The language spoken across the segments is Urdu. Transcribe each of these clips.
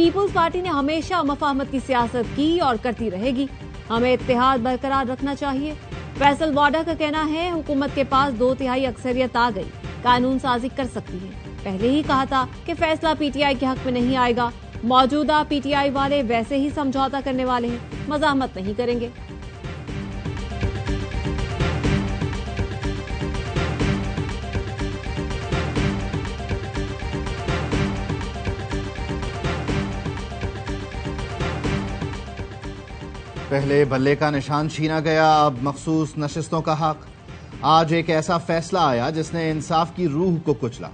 پیپلز پارٹی نے ہمیشہ مفاہمت کی سیاست کی اور کرتی رہے گی. ہمیں اتحاد برقرار رکھنا چاہیے. فیصل واڈا کا کہنا ہے حکومت کے پاس 2/3 اکثریت آ گئی, قانون سازی کر سکتی ہے. پہلے ہی کہا تھا کہ فیصلہ پی ٹی آئی کے حق میں نہیں آئے گا. موجودہ پی ٹی آئی والے ویسے ہی سمجھوتا کرنے والے ہیں, مزاحمت نہیں کریں گے. پہلے بلے کا نشان چھینا گیا, اب مخصوص نشستوں کا حق. آج ایک ایسا فیصلہ آیا جس نے انصاف کی روح کو کچلا.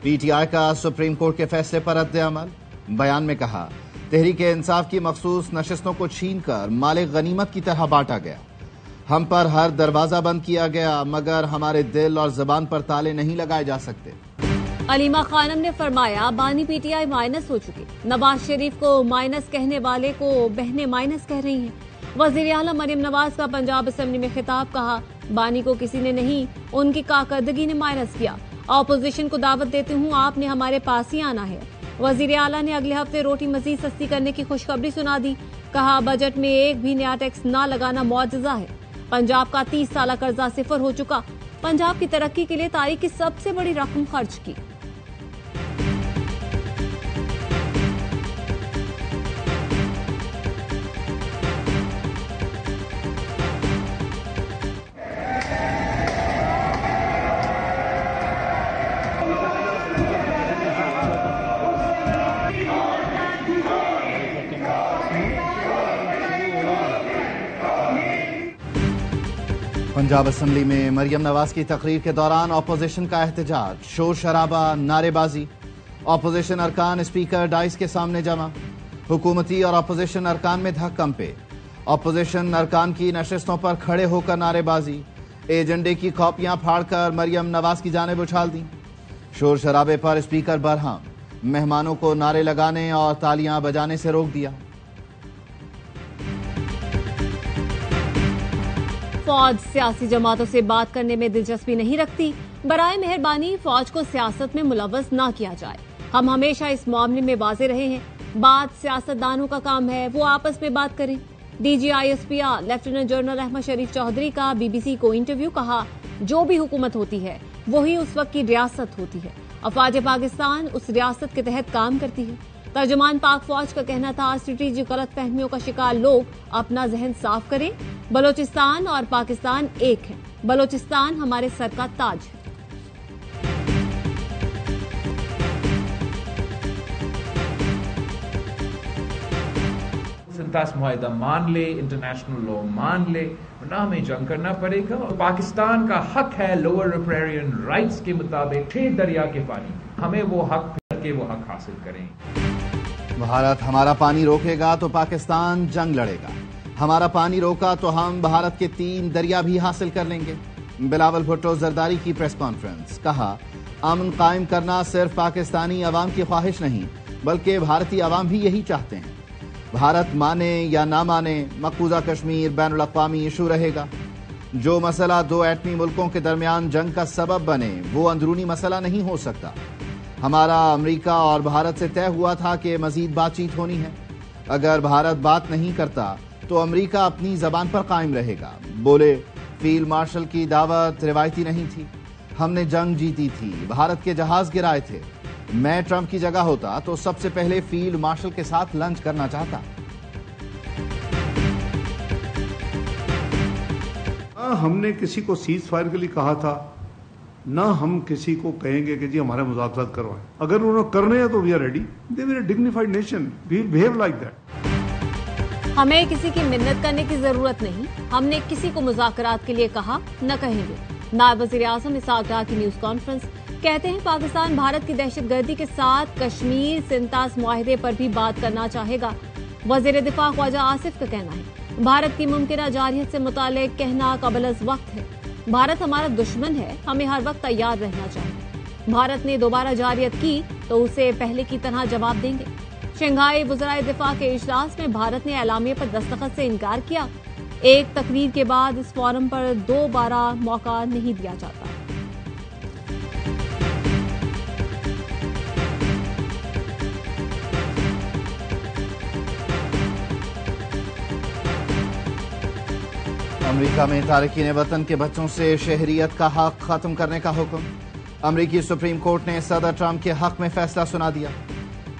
پی ٹی آئی کا سپریم کورٹ کے فیصلے پر رد عمل. بیان میں کہا تحریک انصاف کی مخصوص نشستوں کو چھین کر مال غنیمت کی طرح بانٹا گیا. ہم پر ہر دروازہ بند کیا گیا مگر ہمارے دل اور زبان پر تالے نہیں لگائے جا سکتے. علیمہ خانم نے فرمایا بانی پی ٹی آئی مائنس ہو چکے. نواز شریف کو مائنس کہنے والے کو بہنیں مائنس کہہ رہی ہیں. وزیر اعلیٰ مریم نواز کا پنجاب اسمبلی میں خطاب. کہا بانی کو کسی نے نہیں, ان کی کارکردگی نے مائنس کیا. اپوزیشن کو دعوت دیتی ہوں, آپ نے ہمارے پاس ہی آنا ہے. وزیر اعلیٰ نے اگلے ہفتے روٹی مزید سستی کرنے کی خوشخبری سنا دی. کہا بجٹ میں ایک بھی نیا ٹیکس نہ لگانا معجزہ ہے. پنجاب کا 30 سالہ قرضہ صفر ہو چکا. پنجاب کی ترقی کے لیے تاریخ کی سب سے بڑی رقم خرچ کی. پنجاب اسمبلی میں مریم نواز کی تقریر کے دوران اپوزیشن کا احتجاج, شور شرابہ, نعرے بازی. اپوزیشن ارکان اسپیکر ڈائس کے سامنے جمع. حکومتی اور اپوزیشن ارکان میں دھکم پہ. اپوزیشن ارکان کی نشستوں پر کھڑے ہو کر نعرے بازی. ایجنڈے کی کاپیاں پھاڑ کر مریم نواز کی جانب اچھال دیں. شور شرابے پر اسپیکر برہم. مہمانوں کو نعرے لگانے اور تالیاں بجانے سے روک دیا. فوج سیاسی جماعتوں سے بات کرنے میں دلچسپی نہیں رکھتی. برائے مہربانی فوج کو سیاست میں ملوث نہ کیا جائے. ہم ہمیشہ اس معاملے میں واضح رہے ہیں. بات سیاستدانوں کا کام ہے, وہ آپس میں بات کریں. D G I S P R lieutenant general Ahmad Sharif Chaudhry کا بی بی سی کو انٹرویو. کہا جو بھی حکومت ہوتی ہے وہی اس وقت کی ریاست ہوتی ہے. افواج پاکستان اس ریاست کے تحت کام کرتی ہے. ترجمان پاک فوج کا کہنا تھا اسٹریٹجک غلط فہمیوں کا شکار لوگ اپنا ذہن صاف کریں. بلوچستان اور پاکستان ایک ہے. بلوچستان ہمارے سر کا تاج ہے. سنتاس معاہدہ مان لے, انٹرنیشنل لا مان لے, ورنہ ہمیں جنگ کرنا پڑے گا. پاکستان کا حق ہے لوور ریپیرین رائٹس کے مطابق 6 دریا کے پانی. ہمیں وہ حق پھر کے وہ حق حاصل کریں. بھارت ہمارا پانی روکے گا تو پاکستان جنگ لڑے گا. ہمارا پانی روکا تو ہم بھارت کے 3 دریا بھی حاصل کر لیں گے. بلاول بھٹو زرداری کی پریس کانفرنس. کہا امن قائم کرنا صرف پاکستانی عوام کی خواہش نہیں بلکہ بھارتی عوام بھی یہی چاہتے ہیں. بھارت مانے یا نہ مانے مقبوضہ کشمیر بین الاقوامی ایشو رہے گا. جو مسئلہ 2 ایٹمی ملکوں کے درمیان جنگ کا سبب بنے وہ اندرونی مسئلہ نہیں ہو سکتا. ہمارا امریکہ اور بھارت سے طے ہوا تھا کہ مزید بات چیت ہونی ہے. اگر بھارت بات نہیں کرتا تو امریکہ اپنی زبان پر قائم رہے گا. بولے فیلڈ مارشل کی دعوت روایتی نہیں تھی. ہم نے جنگ جیتی تھی, بھارت کے جہاز گرائے تھے. میں ٹرمپ کی جگہ ہوتا تو سب سے پہلے فیلڈ مارشل کے ساتھ لنچ کرنا چاہتا. ہم نے کسی کو سیز فائر کے لیے کہا تھا, نہ ہم کسی کو کہیں گے کہ جی ہمارے مذاکرات کروائیں. اگر انہوں نے کرنے ہیں تو we are ready. They were a dignified nation, we will behave like that. ہمیں کسی کی منت کرنے کی ضرورت نہیں. ہم نے کسی کو مذاکرات کے لیے کہا, نہ کہیں گے. نائب وزیر اعظم اسحاق ڈار کی نیوز کانفرنس. کہتے ہیں پاکستان بھارت کی دہشت گردی کے ساتھ کشمیر سنتاس معاہدے پر بھی بات کرنا چاہے گا. وزیر دفاع خواجہ آصف کا کہنا ہے بھارت کی ممکنہ جارحیت سے متعلق کہنا قبل از وقت ہے. بھارت ہمارا دشمن ہے, ہمیں ہر وقت تیار رہنا چاہیے. بھارت نے دوبارہ جارحیت کی تو اسے پہلے کی طرح جواب دیں گے. شنگھائی وزرائے دفاع کے اجلاس میں بھارت نے اعلامیے پر دستخط سے انکار کیا. ایک تقریر کے بعد اس فورم پر دوبارہ موقع نہیں دیا جاتا. امریکہ میں تارکین وطن کے بچوں سے شہریت کا حق ختم کرنے کا حکم۔ امریکی سپریم کورٹ نے صدر ٹرمپ کے حق میں فیصلہ سنا دیا۔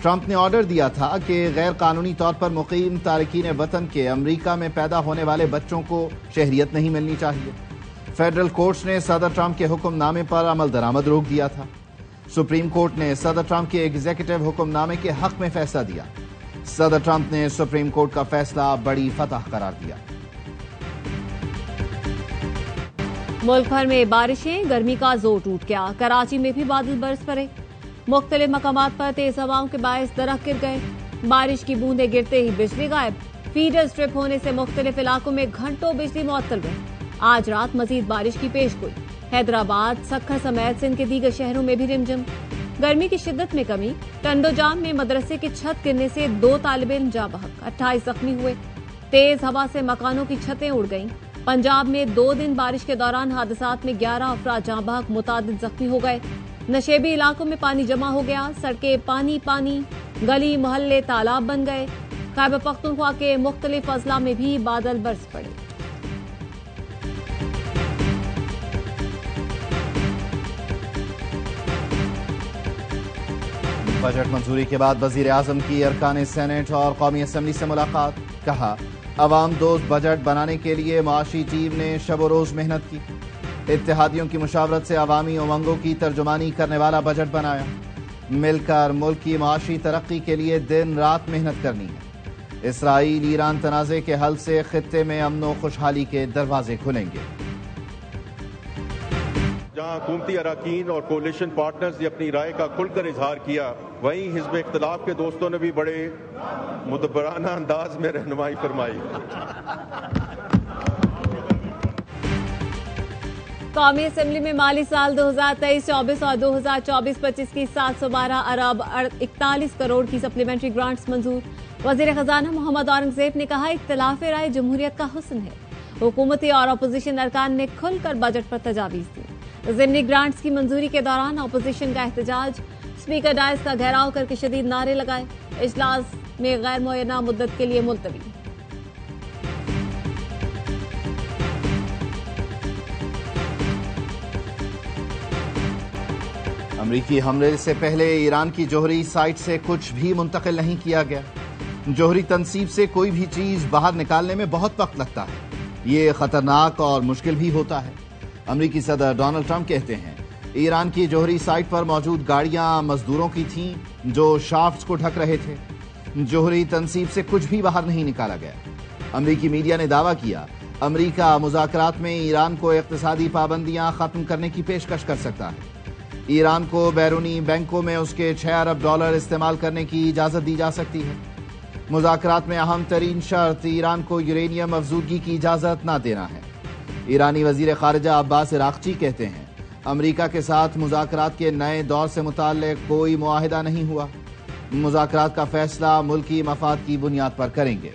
ٹرمپ نے آرڈر دیا تھا کہ غیر قانونی طور پر مقیم تارکین وطن کے امریکہ میں پیدا ہونے والے بچوں کو شہریت نہیں ملنی چاہیے۔ فیڈرل کورٹس نے صدر ٹرمپ کے حکم نامے پر عمل درآمد روک دیا تھا۔ سپریم کورٹ نے صدر ٹرمپ کے ایگزیکٹو حکم نامے کے حق میں فیصلہ دیا۔ صدر ٹرمپ نے سپریم کورٹ کا فیصلہ بڑی فتح قرار دیا۔ ملک بھر میں بارشیں، گرمی کا زور ٹوٹ گیا۔ کراچی میں بھی بادل برس پڑے۔ مختلف مقامات پر تیز ہواؤں کے باعث درخت گر گئے۔ بارش کی بوندیں گرتے ہی بجلی غائب۔ فیڈر سٹرپ ہونے سے مختلف علاقوں میں گھنٹوں بجلی معطل رہی۔ آج رات مزید بارش کی پیش گوئی۔ حیدرآباد، سکھر سمیت سندھ کے دیگر شہروں میں بھی رمجم۔ گرمی کی شدت میں کمی۔ ٹنڈو جام میں مدرسے کی چھت گرنے سے 2 طالب علم جاں بحق، 28 زخمی ہوئے۔ تیز ہوا سے مکانوں کی چھتیں اڑ گئیں۔ پنجاب میں 2 دن بارش کے دوران حادثات میں 11 افراد جاں بحق، متعدد زخمی ہو گئے۔ نشیبی علاقوں میں پانی جمع ہو گیا۔ سڑکیں پانی، گلی محلے تالاب بن گئے۔ خیبر پختونخوا کے مختلف اضلاع میں بھی بادل برس پڑے۔ بجٹ منظوری کے بعد وزیر اعظم کی ارکان سینیٹ اور قومی اسمبلی سے ملاقات۔ کہا، عوام دوست بجٹ بنانے کے لیے معاشی ٹیم نے شب و روز محنت کی۔ اتحادیوں کی مشاورت سے عوامی امنگوں کی ترجمانی کرنے والا بجٹ بنایا۔ مل کر ملک کی معاشی ترقی کے لیے دن رات محنت کرنی ہے۔ اسرائیل ایران تنازع کے حل سے خطے میں امن و خوشحالی کے دروازے کھلیں گے۔ جہاں حکومتی اراکین اور کولیشن پارٹنرز نے اپنی رائے کا کھل کر اظہار کیا، وہیں حزب اختلاف کے دوستوں نے بھی بڑے مدبرانہ انداز میں رہنمائی فرمائی۔ قومی اسمبلی میں مالی سال 2023-24 اور 2024-25 کی 712 ارب 41 کروڑ کی سپلیمنٹری گرانٹس منظور۔ وزیر خزانہ محمد اورنگزیب نے کہا، اختلاف رائے جمہوریت کا حسن ہے۔ حکومتی اور اپوزیشن ارکان نے کھل کر بجٹ پر تجاویز دی۔ ضمنی گرانٹس کی منظوری کے دوران اپوزیشن کا احتجاج، اسپیکر ڈائز کا گھیراؤ کر کے شدید نعرے لگائے۔ اجلاس میں غیر معینہ مدت کے لیے ملتوی۔ امریکی حملے سے پہلے ایران کی جوہری سائٹ سے کچھ بھی منتقل نہیں کیا گیا۔ جوہری تنصیب سے کوئی بھی چیز باہر نکالنے میں بہت وقت لگتا ہے۔ یہ خطرناک اور مشکل بھی ہوتا ہے۔ امریکی صدر ڈونلڈ ٹرمپ کہتے ہیں، ایران کی جوہری سائٹ پر موجود گاڑیاں مزدوروں کی تھیں جو شافٹس کو ڈھک رہے تھے۔ جوہری تنصیب سے کچھ بھی باہر نہیں نکالا گیا۔ امریکی میڈیا نے دعویٰ کیا، امریکہ مذاکرات میں ایران کو اقتصادی پابندیاں ختم کرنے کی پیشکش کر سکتا ہے۔ ایران کو بیرونی بینکوں میں اس کے 6 ارب ڈالر استعمال کرنے کی اجازت دی جا سکتی ہے۔ مذاکرات میں اہم ترین شرط ایران کو یورینیم افزودگی کی اجازت نہ دینا ہے۔ ایرانی وزیر خارجہ عباس عراقچی کہتے ہیں، امریکہ کے ساتھ مذاکرات کے نئے دور سے متعلق کوئی معاہدہ نہیں ہوا۔ مذاکرات کا فیصلہ ملکی مفاد کی بنیاد پر کریں گے۔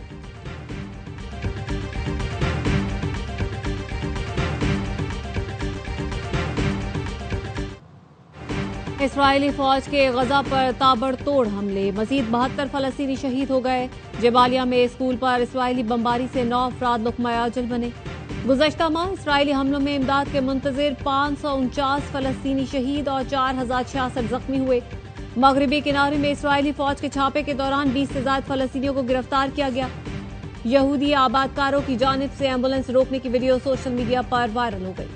اسرائیلی فوج کے غزہ پر تابڑ توڑ حملے، مزید 72 فلسطینی شہید ہو گئے۔ جبالیہ میں اسکول پر اسرائیلی بمباری سے 9 افراد لقمہ اجل بنے۔ گزشتہ ماہ اسرائیلی حملوں میں امداد کے منتظر 549 فلسطینی شہید اور 4066 زخمی ہوئے۔ مغربی کنارے میں اسرائیلی فوج کے چھاپے کے دوران 20 سے زائد فلسطینیوں کو گرفتار کیا گیا۔ یہودی آباد کاروں کی جانب سے ایمبولینس روکنے کی ویڈیو سوشل میڈیا پر وائرل ہو گئی۔